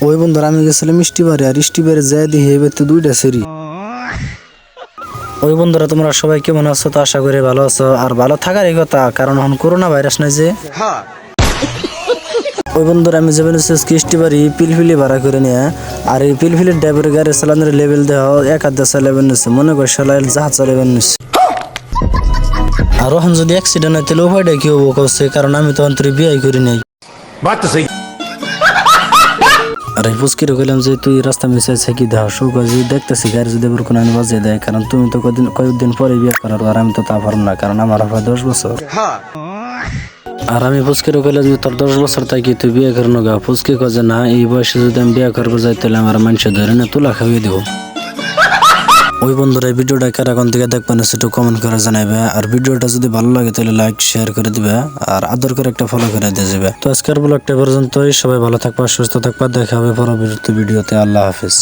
ওই বন্ধুরা আমি গেছিলাম স্টিবারে, আর স্টিবারে যাই দেখি এবার তো দুইটা সেরি। ওই বন্ধুরা তোমরা সবাই কেমন আছো? তো আশা করি ভালো আছো, আর ভালো থাকারই কথা, কারণ এখন করোনা ভাইরাস নাই যে। ওই বন্ধুরা আমি যাবেন স্টিবারি পিলফিলি ভাড়া করে নিয়ে, আর এই পিলফিলির ড্রাইভারের গাড়ি চালানোর লেভেল দেওয়া এক আধ চালাবেন নিচ্ছে, মনে করি সালাইল জাহাজ চালাবেন নিচ্ছে। আর এখন যদি অ্যাক্সিডেন্ট হয় তাহলে উপায়টা কি হবো কচ্ছে, কারণ আমি তো অন্তরে বিয়ে করি নাই। আর এই পুস্কিরে কইলাম যে তুই রাস্তা মিশে কি দেখ যদি দেখতেছি গাড়ি যদি এবার কোনো বাজিয়ে দেয়, কারণ তুমি তো কয়েকদিন পরে বিয়ে করার, আর আমি তো তা পারব না, কারণ আমার প্রায় 10 বছর। আর আমি পুস্কিরে কইলাম যে তোর 10 বছর তাই কি তুই বিয়ে করে নেগা? পুস্কি কয় যে না, এই বয়সে যদি আমি বিয়ে করবো যাই তাহলে আমার মানুষে ধরে না তুলা খাইয়ে দিব। ওই বন্ধুরা এই ভিডিওটা কারা কোন থেকে দেখবেন সেটা কমেন্ট করে জানাবে, আর ভিডিওটা যদি ভালো লাগে তাহলে লাইক শেয়ার করে দিবে, আর আদর করে একটা ফলো করে দিয়ে যাবে। তো আজকের ব্লগটা পর্যন্তই, সবাই ভালো থাকবা, সুস্থ থাকবা, দেখা হবে পরবর্তী ভিডিওতে। আল্লাহ হাফিজ।